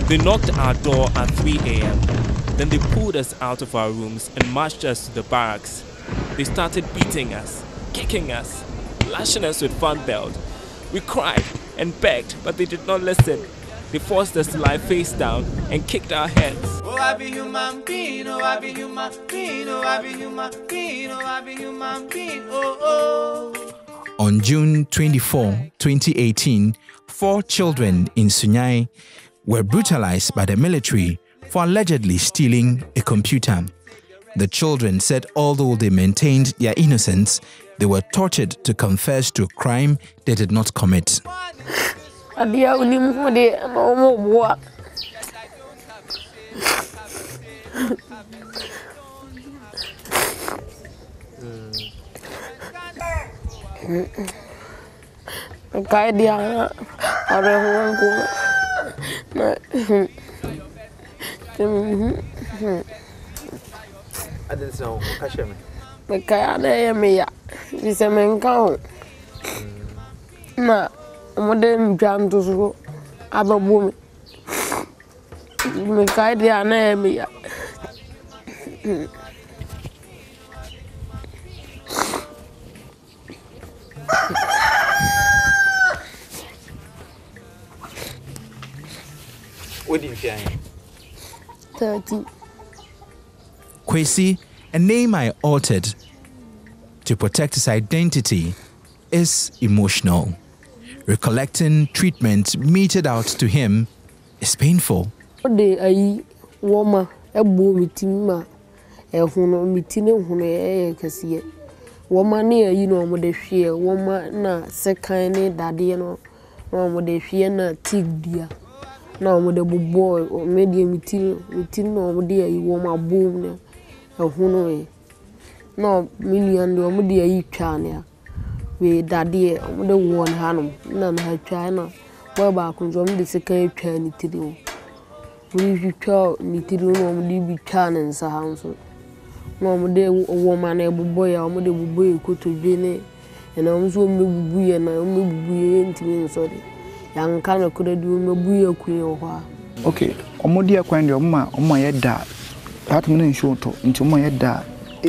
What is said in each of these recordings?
They knocked our door at 3 a.m. Then they pulled us out of our rooms and marched us to the barracks. They started beating us, kicking us, lashing us with fan belt. We cried and begged, but they did not listen. They forced us to lie face down and kicked our heads. Oh, I be human being, oh, I be human being, oh, I be human being, oh, I be human being, oh, oh. On June 24, 2018, 4 children in Sunyai were brutalized by the military for allegedly stealing a computer. The children said although they maintained their innocence, they were tortured to confess to a crime they did not commit. I didn't know. Catch me. The kaya me ya. This a man count. Na, modern jam to so. Aba boom. Me kaya na me ya. What did you say? 30. Kwesi, a name I altered to protect his identity, is emotional. Recollecting treatment meted out to him is painful. Ode ayi woma ebo mitima ehuno mitine huno kasiye woma ne ayi no mo de hwe woma na sekan ne dade no mo de hwe na tigdia na mo de bobo o media mitine no mo de ayi woma bom ne ehuno no million de mo de ayi twa ne we dade mo de won hanom na na twa na bo ba kunzo mo de sekan twa ni tiri we twa ni tiri no mo de bi twa ne nsa hanso no mo de woma na bobo ya mo de bobo e kotodwe ne na mo so me bubu ye na mo bubu ye ntimi nso de yanka na kodadu mo bubu ye kuye ho. Okay, omodi akwan de oma ye da hat mo na nsuo to nti mo ye da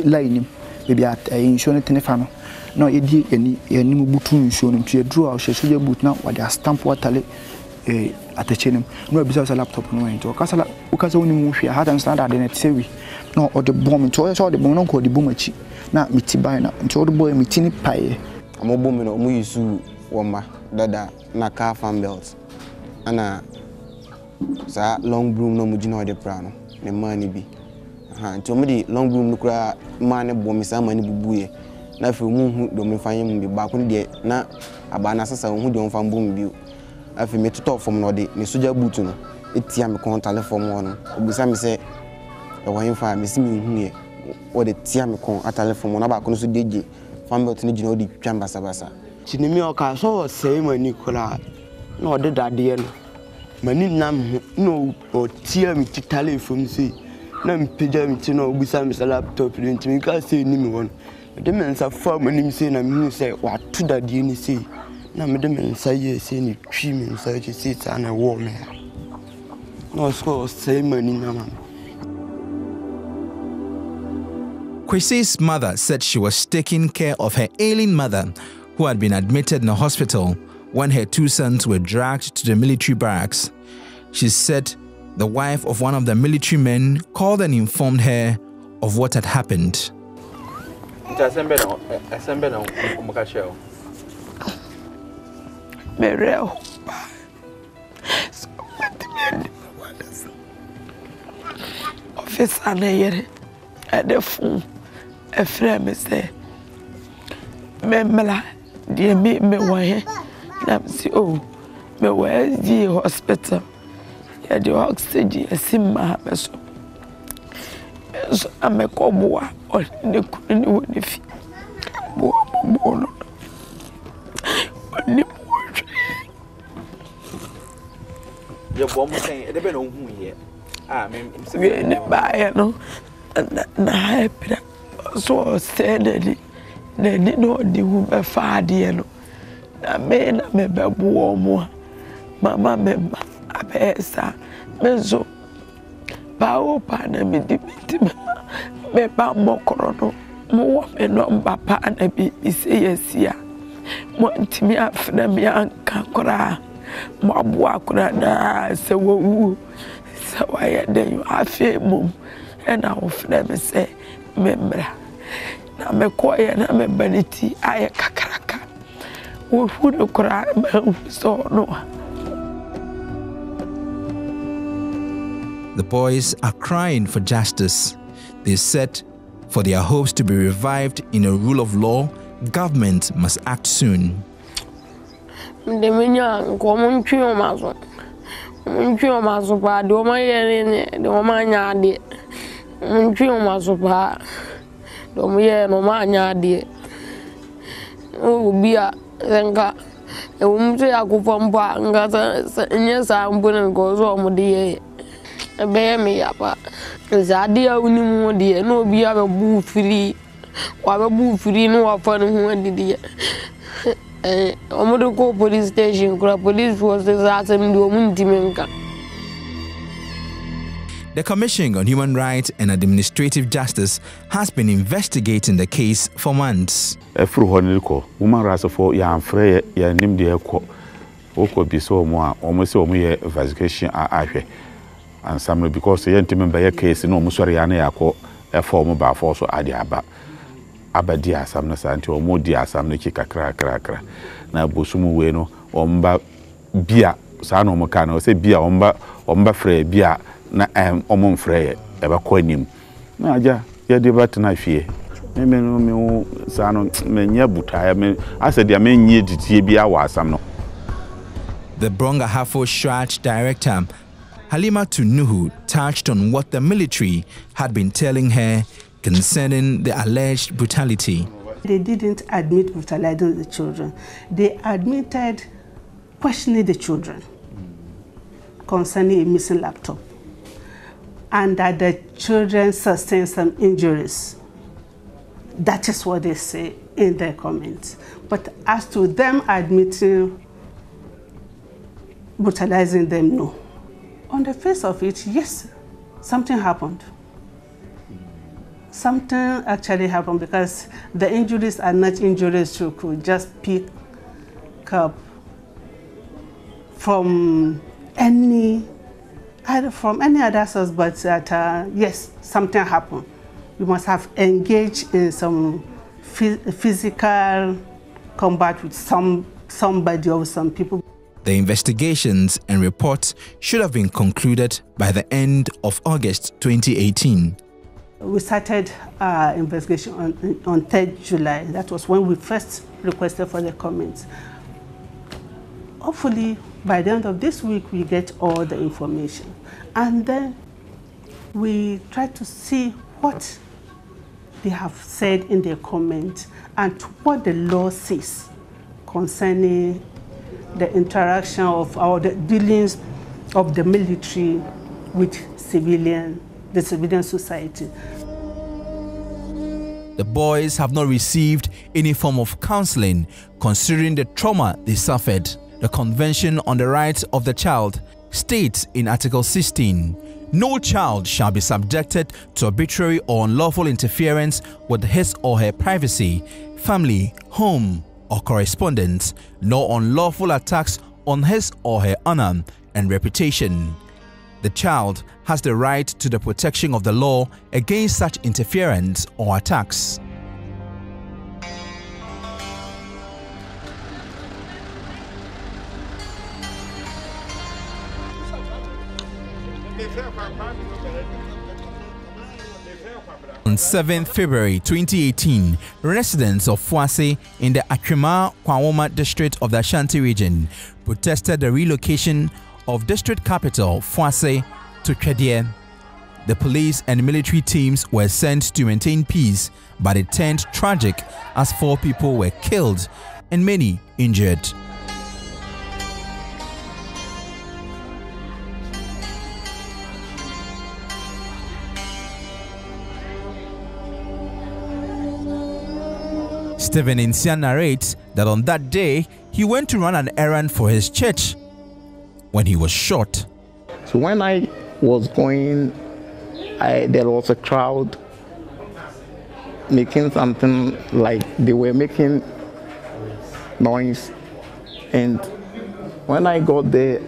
line bebi at nsuo ne tene fa no no ye di eni mo butu nsuo no nti ye draw hye boot na wa de stamp watale atachenem no bisa sa laptop no ento kasa woni mu hwe hat and standard na tsewi no o de bomb nti o so de bomb no ko de bomb achi na miti bai na nti o de boy miti ni pae amo bomb no mu yusu woma dada na car fan belt ana sa long broom no mu jina o de pra no ne mani bi nti o mu di long broom no kura mani bomb sa mani bubuye na fe mu hu do me fanye mu bi ba ko de na aba na sasa hu de on fan bomb bi afi me to form no de me soja boot no etia me kontale form no obisa me se e wan fa me si me hu ye o de tia me kon atale form no ba ko so deje fan belt ni jina o di twa basa chinemi o ka so sei mani kola no de dade no mani nam no o tia me titale form sei na me peja me ti no obisa me laptop ni ntimi ka sei ni me won de me nsa fa mani me sei na me hu sei wa to dade ni sei na me de me nsa ye sei ni twi me nsa che sei ta na wo me no so sei mani na mama. Kwesi's mother said she was taking care of her ailing mother, who had been admitted in a hospital when her 2 sons were dragged to the military barracks. She said the wife of one of the military men called and informed her of what had happened. Officer at the phone, a friend me say, Memela, dear me way, Namsi, oh, me where's the hospital? Yeah, the oxygen, a simma, so I'm a coboa, or the couldn't if you your bomb saying, they don't know who yet. Me buy no, na happy. So said that they did not do a father. No, na me na me be more. Mama me abesa Meso Bao Pana Miditima Meba Mokorono Mo no Papa and be yes ya Montimi after me anka kora Mabua kora na se wo so I then you afi mum and I of them say membra na me koye na me baniti aye kakaraka wo fu kora so no. The boys are crying for justice. They said for their hopes to be revived in a rule of law, government must act soon. Me yapa zadia unimu de no bia be bu free wa be bu free no wa fa no ho didi omodo ko police station kura police force asem de omundimenka. The Commission on Human Rights and Administrative Justice has been investigating the case for months. Every honiko human rights for ya amfre ya nim de ekọ okọ bi so mo a omo se omo ye investigation ahwe and because the gentleman by a case no musori yako a form ba for so adi abadia samna santi or more dia samna kika kra na bosumu we no omba bia sano mokano say bia omba frɛ bia na omon frɛ e ba kwanim na aja ya debate na fie me sano menya butaya me asedi amenye ditie bia wa asam no. The Bronga Hafo Shraj director Halima Tunuhu touched on what the military had been telling her concerning the alleged brutality. They didn't admit brutalizing the children. They admitted questioning the children concerning a missing laptop and that the children sustained some injuries. That is what they say in their comments. But as to them admitting brutalizing them, no. On the face of it, yes, something happened. Something actually happened because the injuries are not injuries you could just pick up from any other source, but that yes, something happened. You must have engaged in some physical combat with somebody or some people. The investigations and reports should have been concluded by the end of August 2018. We started our investigation on 3rd July. That was when we first requested for the comments. Hopefully, by the end of this week, we get all the information. And then we try to see what they have said in their comments and what the law says concerning the interaction of the dealings of the military with the civilian society. The boys have not received any form of counseling considering the trauma they suffered. The Convention on the Rights of the Child states in Article 16, no child shall be subjected to arbitrary or unlawful interference with his or her privacy, family, home, or correspondence, nor unlawful attacks on his or her honor and reputation. The child has the right to the protection of the law against such interference or attacks. On 7th February 2018, residents of Fuase in the Akwima Kwawoma district of the Ashanti region protested the relocation of district capital Fuase to Kedie. The police and military teams were sent to maintain peace, but it turned tragic as 4 people were killed and many injured. Stephen Insia narrates that on that day, he went to run an errand for his church when he was shot. So when I was going, there was a crowd making something like they were making noise, and when I got there,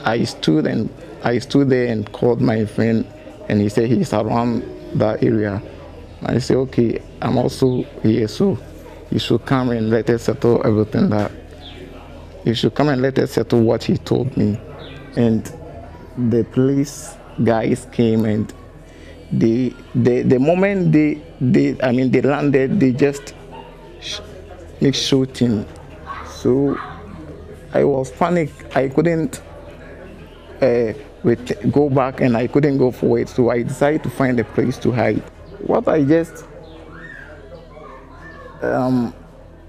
I stood there and called my friend, and he said he's around that area. I said, okay, I'm also here, so you should come and let us settle everything. That you should come and let us settle what he told me. And the police guys came, and the moment they landed, they just make shooting. So I was panicked. I couldn't go back, and I couldn't go forward. So I decided to find a place to hide. What I just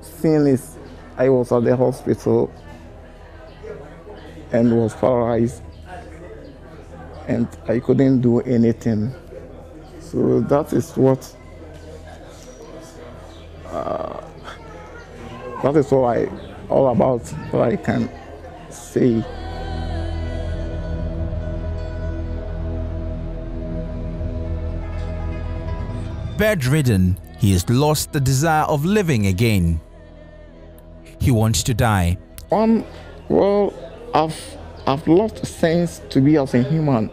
seen is I was at the hospital and was paralyzed, and I couldn't do anything. So that is what that is all about what I can say. Bedridden, he has lost the desire of living again. He wants to die. Well, I've lost sense to be as a human,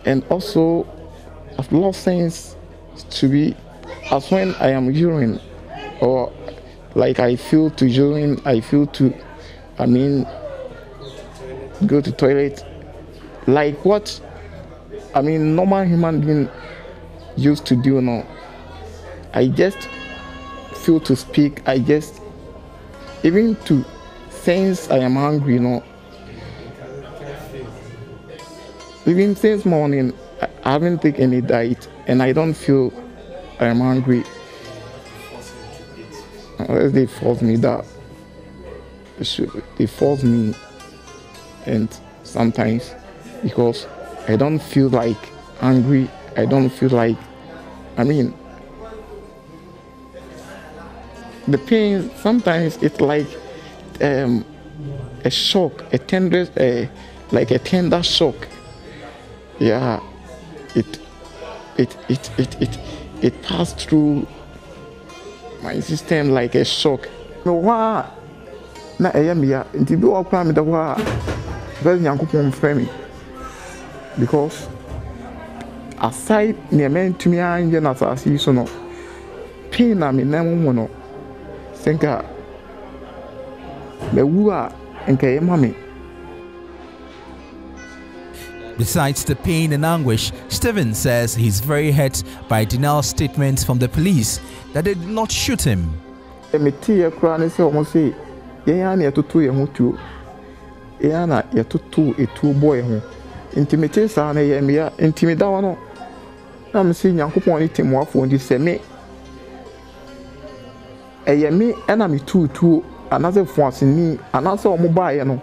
and also I've lost sense to be as when I am urine, or like I feel to urine, go to toilet, like what normal human being used to do now. I just feel to speak. Even to sense I am hungry, Even since morning, I haven't taken any diet, and I don't feel I am hungry. Unless they force me that. They force me, and sometimes because I don't feel like hungry, I don't feel like, the pain, sometimes it's like a shock, like a tender shock. Yeah, it passed through my system like a shock. Na nti bi wa kwa me da wa because Nyankopon frɛ me, because aside near men to me and as I see so no pain na me na mo no senka me wu a enka ye ma me. Besides the pain and anguish, Stephen says he's very hurt by denial statements from the police that they did not shoot him. Me tie kra ne se omo se ye ya na etoto ye ho tuo. Ye ya na etoto etuo boy ho. Intimate sa na ye me ya intimida wa no. Na me se Nyankopon ni temuafo ndi se me eye me na me tuo anase fuaseni anase omo baaye no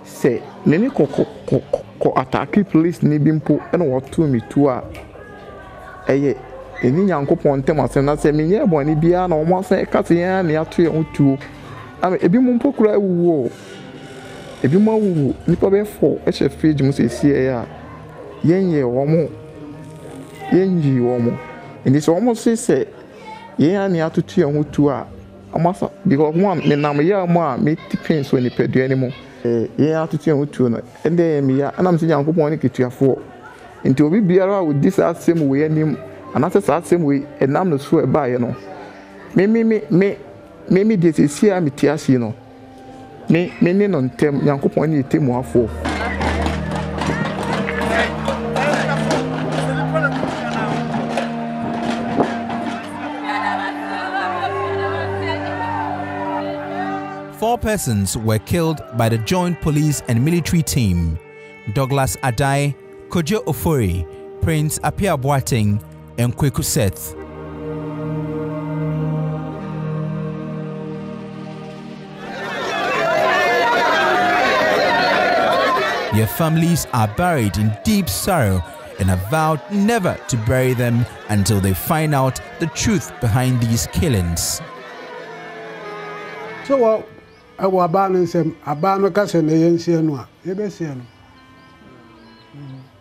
se ne ni ko attack police ni bimpo na wotu me tuo a eye eni Nyankopon temasem na se me nye boni bia na omo ase kase ya na ato ye ho tuo am ebi mo mpokura wuwo ebi mo wuwo nipa be fo e che fridge mo se sie ya yenye womo yenji womo ndi so womo se ye ya na atoto ye ho tuo a amasa because one me nam ya mo a me tipin so ni pedua ni mo ye atoto ye ho tuo no ende me ya anam se Nyankopon ni ketuafo nti obi biara wo dis asem we anim anase sa asem we enam no so e ba ye no me de se sia me tiasi no me ne no ntem Nyankopon ni temu afo. Four persons were killed by the joint police and military team: Douglas Adai, Kojo Ofori, Prince Apia Boateng, and Kweku Seth. Their families are buried in deep sorrow and have vowed never to bury them until they find out the truth behind these killings. So I was abandoning some abandoned cousin agency and one.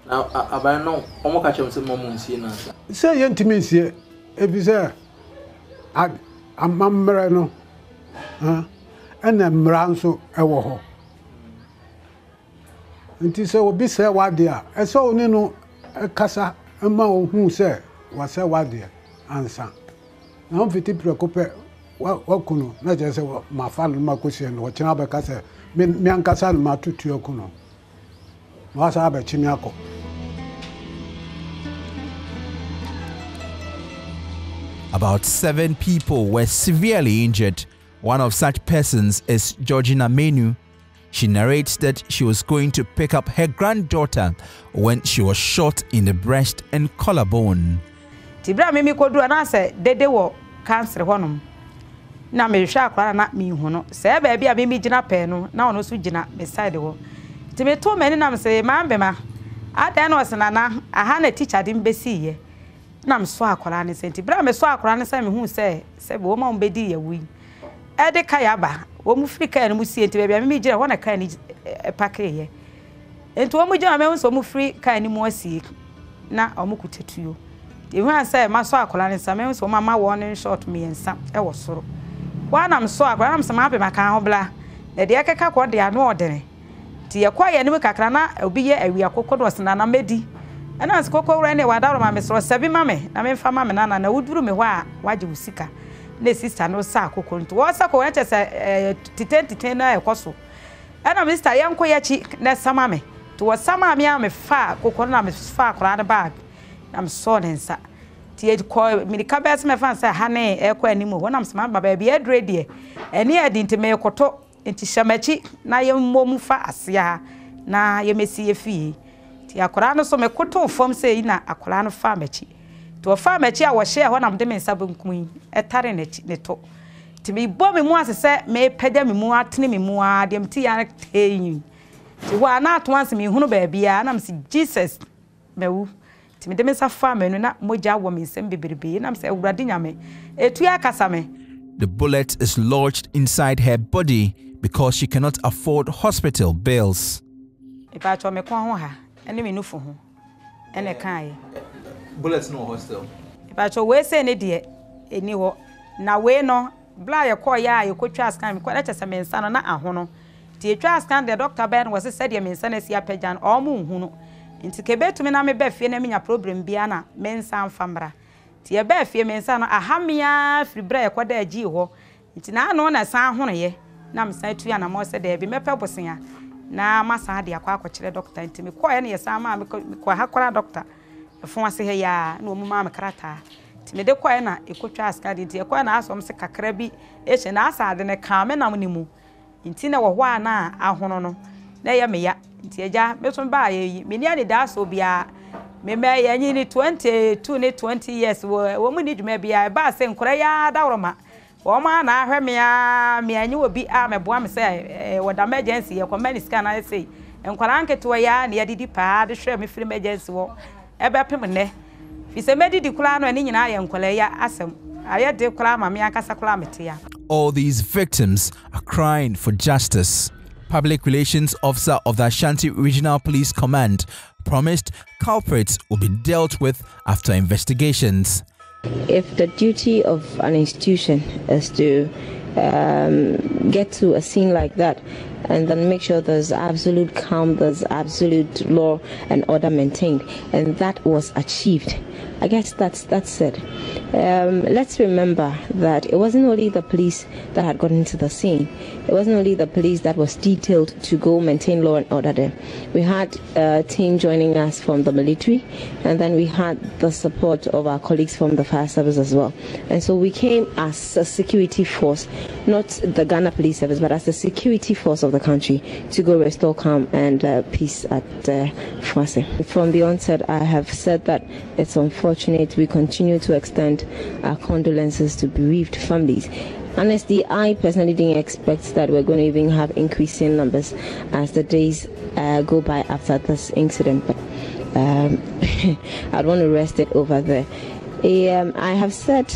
Now, I know, almost catch him some moments here. Say, intimacy, if you say, I'm Marano, and then Branso, a war. And it will be said, what dear, I saw Nino, a casa, a man who said, was a what dear, answer. Now, if it preoccupy, what kuno, not just my father, my question, or Chinaba Casa, Miancasa, my tutu kuno. Was I a chimiaco? About 7 people were severely injured. One of such persons is Georgina Menu. She narrates that she was going to pick up her granddaughter when she was shot in the breast and collarbone. Tibra mimi kodu anase dede wo cancer honum. Na me hwa akwa na mi hu no. Se ba bia mimi gina pe no na ono so gina beside wo. Timi to mani nam se mambema. Ada na osena na aha na teacher dim besi ye. Na me so akwara ne senti. Bra me so akwara ne se me hu se bo ma mbedi ye wi. E de kaya ba. Wo mu frika no mu sie enti bia mimi gina wona kan ni pake ye. Enti wo mu gina me hu so mu free kan ni mu asie na omu kutetuyo. The one say my so akola ne same so mama warning short me ensa e wo soro wa na so akola na sama be maka ho bla na de akeka ko de ano odene ti ye kwa ye ne kakra na obi ye awi akoko do sena na medi ana as kokko wura ne wa dawro ma me so sebi ma me na me mfa ma me na wuduru me ho a waje usika na sister no sa akoko nto wo sa ko ya chese titen na e koso ana mister ye nko ya chi na sama me to wo sama me a me fa kokko na me fa akora na bag I'm so densa. Tie ko mi ka bes me fan say ha ne e ko animu wonam sama baba bia dreadie eni adi ntime koto enti hyamachi na ye mmomu fa asea na ye mesi ye fie ti akora no so me koto fom say na akora no fa machi to fa machi a wo hye wonam de me nsa bankum etare ne to ti me bo me mu asese me peda me mu atene me mu adem ti ya teyin ti wa na to anse me hunu ba bia na me si Jesus mewu Timi de mesa fa menu na moja wo me nsem beberebe na mse awurade nyame etu ya kasa me. The bullet is lodged inside her body because she cannot afford hospital bills. Ipa cho me kwa ho ha ene me nufu ho ene kan Bullets no hostel. Ipa cho we se ne de eni ho na we no bla ye ko ya ye ko twa scan me ko na chese me nsa no na ahono ti twa scan the doctor ben was said ye me nsa na si apajan o mu hu no nti kebetumi na me be fie na menya problem bia na mensa mfamra ti ye be fie mensa no ahamia free bra ye koda agi ho nti na no na san hono ye na msan tu ya na mo se de bi mepe bosen a na masa de akwa akokire doctor nti me ko ye na ye san ma me ko ha kora doctor fon ase he ya na omu ma me krata nti me de ko ye na ekotwa askadi nti ye ko na asom se kakra bi e che na asa de ne ka me na mu nti na wo ho a na ahono no na ye me ya nti eja beso ba ye me ni ani da so bia me ye nyi ni 22 ne 20 years wo mu ni dwuma bia ba se nkora ya dawroma wo ma na ahwe me anyi obi a me boa me se wo da emergency ye komani scan na say nkora nketo ya na ye didi pa de hwe me free emergency wo e be pem ne fi se medidi kula no ani nyina ye nkora ya asem aye de kula ma me akasa kula mete ya. All these victims are crying for justice. Public Relations Officer of the Ashanti Regional Police Command promised culprits will be dealt with after investigations. If the duty of an institution is to get to a scene like that and then make sure there's absolute calm, there's absolute law and order maintained, and that was achieved, I guess that's it. Let's remember that it wasn't only the police that had gotten into the scene. It wasn't only the police that was detailed to go maintain law and order there. We had a team joining us from the military, and then we had the support of our colleagues from the fire service as well. And so we came as a security force, not the Ghana Police Service, but as a security force of the country to go restore calm and peace at Fwase. From the onset, I have said that it's unfortunate. We continue to extend our condolences to bereaved families. Honestly, I personally didn't expect that we're going to even have increasing numbers as the days go by after this incident. But I'd want to rest it over there. I have said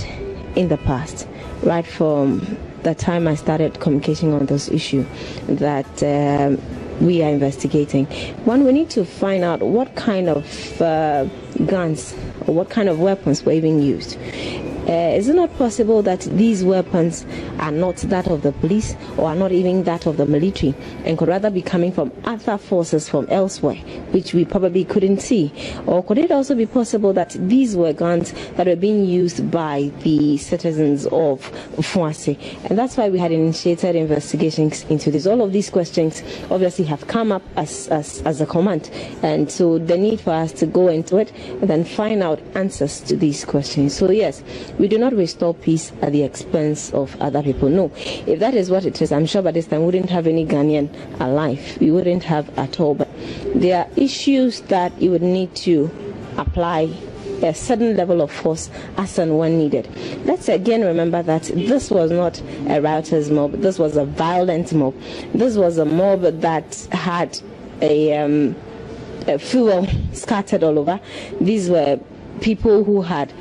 in the past, right from the time I started communicating on this issue, that we are investigating. One, we need to find out what kind of guns or what kind of weapons were even used. Is it not possible that these weapons are not that of the police or are not even that of the military and could rather be coming from other forces from elsewhere, which we probably couldn't see? Or could it also be possible that these were guns that were being used by the citizens of Fuase? And that's why we had initiated investigations into this. All of these questions obviously have come up as a command, and so the need for us to go into it and then find out answers to these questions. So yes, we do not restore peace at the expense of other people. No. If that is what it is, I'm sure by this time we wouldn't have any Ghanaian alive. We wouldn't have at all. But there are issues that you would need to apply a certain level of force as and when needed. Let's again remember that this was not a riotous mob. This was a violent mob. This was a mob that had a fuel scattered all over. These were people who had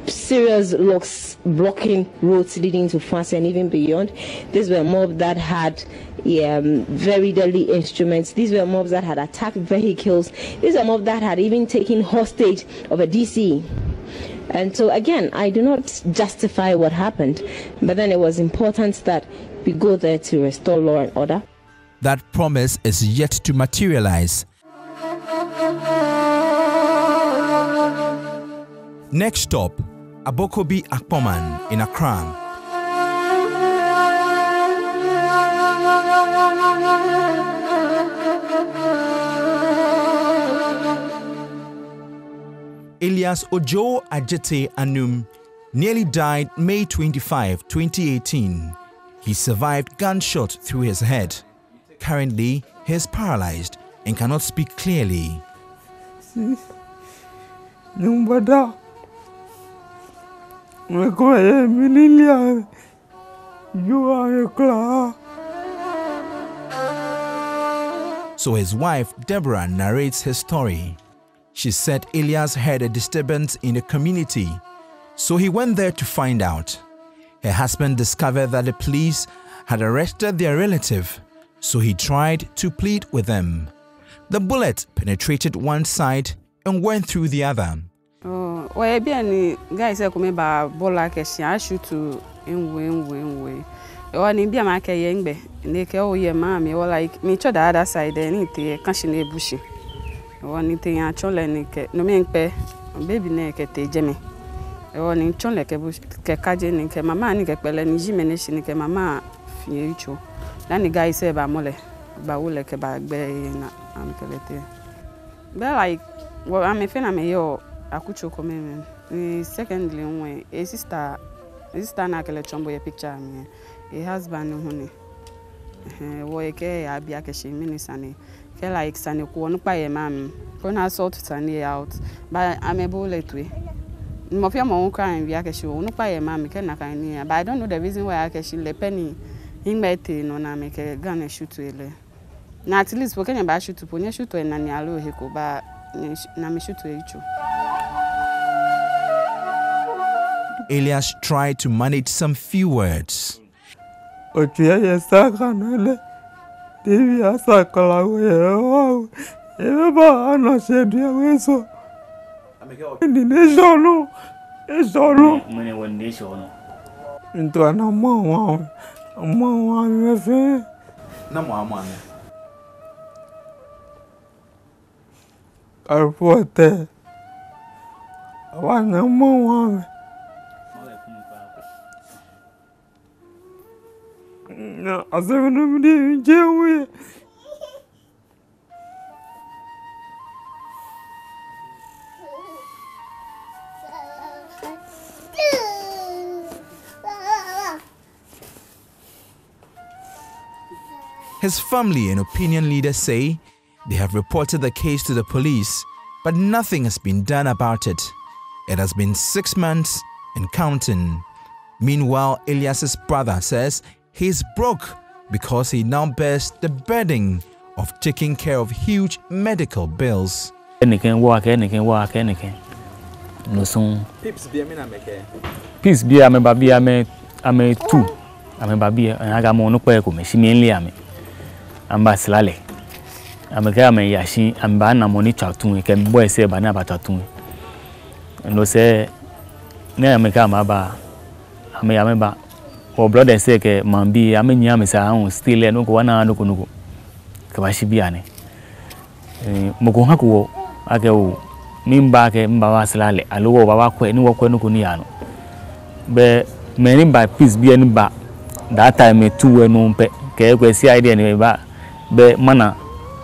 serious locks blocking roads leading to Fuase and even beyond. These were mobs that had very deadly instruments. These were mobs that had attacked vehicles. These are mobs that had even taken hostage of a DC. And so again, I do not justify what happened, but then it was important that we go there to restore law and order. That promise is yet to materialize. Next stop, Abokobi Akpoman in Accra. Elias Ojo Ajete Anum nearly died May 25, 2018. He survived gunshot through his head. Currently, he is paralyzed and cannot speak clearly. So his wife, Deborah, narrates his story. She said Elias heard a disturbance in the community, so he went there to find out. Her husband discovered that the police had arrested their relative, so he tried to plead with them. The bullet penetrated one side and went through the other. Well, guys, come ba bola ke sia shoot to enwe. O ni bia ma ke yengbe. Ne ke o ye ma me like me cho the other side ni te kan shi na ebushi. O ni te yan chole ni ke no me npe baby ne ke te jeme. O ni chole ke kaje ni ke mama ni ke pele ni jime ne shi ni ke mama fie icho. Dan ni guys ba mole ba wole ke ba gbe na am kelete. Be like well I'm fena me yo akucho come me secondly when a sister na kele chombo ye picture me a husband huni wo ke ya bia ke she minisane ke like sane ko no pa ye mam ko na sort sane out but I'm able to mo fia mo kan bia ke she wo no pa ye mam ke na kan ni but I don't know the reason why I ke she le penny himete no na me ke gana shoot ele na at least porque ba shoot po nya shoot na ni alo he ko ba na me shoot echo. Elias tried to manage some few words. His family and opinion leaders say they have reported the case to the police, but nothing has been done about it. It has been 6 months and counting. Meanwhile, Elias's brother says he's broke because he now bears the burden of taking care of huge medical bills. Peace be a baby, I'm two. I'm a baby, and I got more no pay, I'm Basilale. ameka me yashi amba na money chatun ke boy say ba na ba chatun no say na ameka ma ba ame ya me ba o brother say ke mambi amenyia me sa on still no ko wana no ko ka ba shibia ne mo ko hako ake o mimba ke mba waslale alowo baba ko ni wo ko no ko ni ano be many by peace bi any ba that time two no pe ke kwesi idea ni ba be mana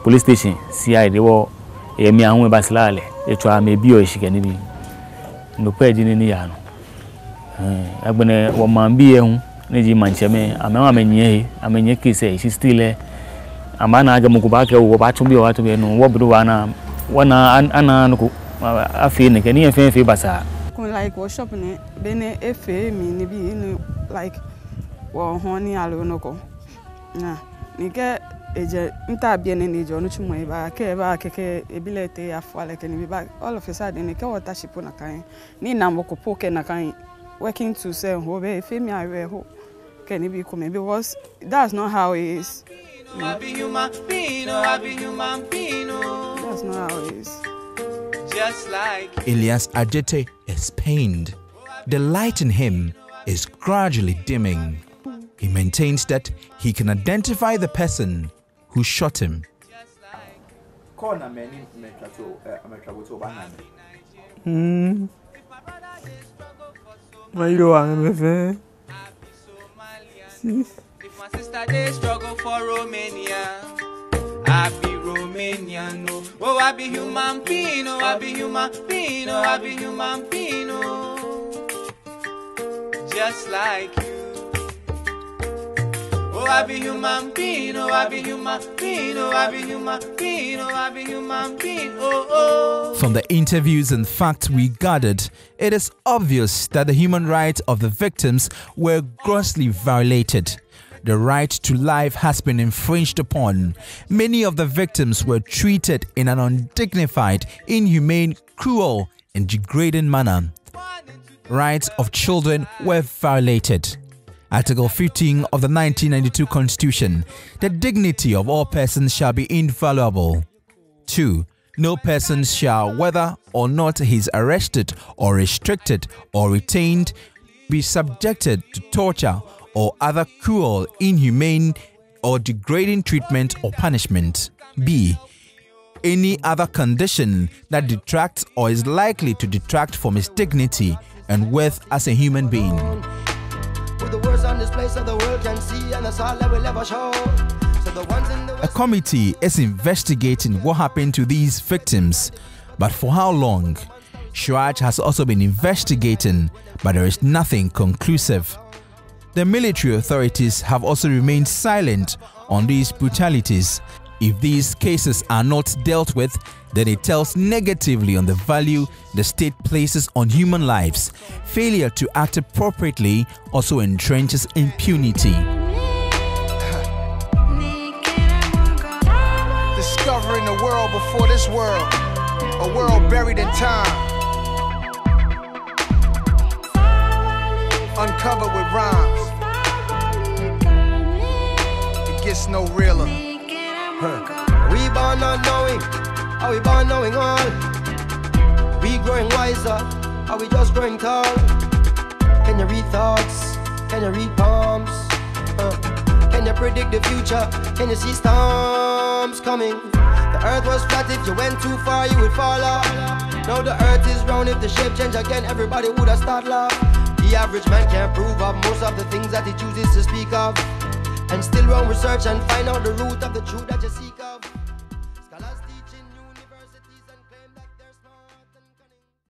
police station CID wo emi ahun ba silale etwa me bi o shike ni bi no pe ji ni ya no agbene wo man bi ehun ni ji manche me ama amenye kise she still amana aga mu ko ba ke wo ba tun bi no wo bru wana ana no ko afi ne ke ni efe basa like workshop ne bene efe mi ni bi ni like wo honi alo no ko na ni ke eje nta bia ne jo no chumo e ba keke ebilete afale ke ni ba all of a sudden ni ke watership na kan ni na moko poke na kan working to say ho be efe mi awe ho ke ni bi ko me because that's not how it is. I be human being, I be human being. That's not how it is. Just like Elias Ajete is pained. The light in him is gradually dimming. He maintains that he can identify the person who shot him. Why you want me? If my sister they struggle for Romania, I be Romanian, no. Oh, I be human being, oh, I be human being, oh, I be human being, oh. Just like you. Oh, I be human being, oh, I be human being, oh, I be human being, oh, I be human being, oh, oh. From the interviews and facts we gathered, it is obvious that the human rights of the victims were grossly violated. The right to life has been infringed upon. Many of the victims were treated in an undignified, inhumane, cruel, and degrading manner. Rights of children were violated. Article 15 of the 1992 Constitution, the dignity of all persons shall be inviolable. 2. No person shall, whether or not he is arrested or restricted or retained, be subjected to torture or other cruel, inhumane, or degrading treatment or punishment. B. Any other condition that detracts or is likely to detract from his dignity and worth as a human being. A committee is investigating what happened to these victims, but for how long? Shraj has also been investigating, but there is nothing conclusive. The military authorities have also remained silent on these brutalities. If these cases are not dealt with, then it tells negatively on the value the state places on human lives. Failure to act appropriately also entrenches impunity. Discovering the world before this world, a world buried in time, uncovered with rhymes. It gets no realer. We born not knowing, are we born knowing all? We growing wiser, are we just growing tall? Can you read thoughts? Can you read palms? Can you predict the future? Can you see storms coming? The earth was flat, if you went too far you would fall off. Now the earth is round, if the shape change again everybody would have started laugh. The average man can't prove up most of the things that he chooses to speak of, and still run research and find out the root of the truth that you seek.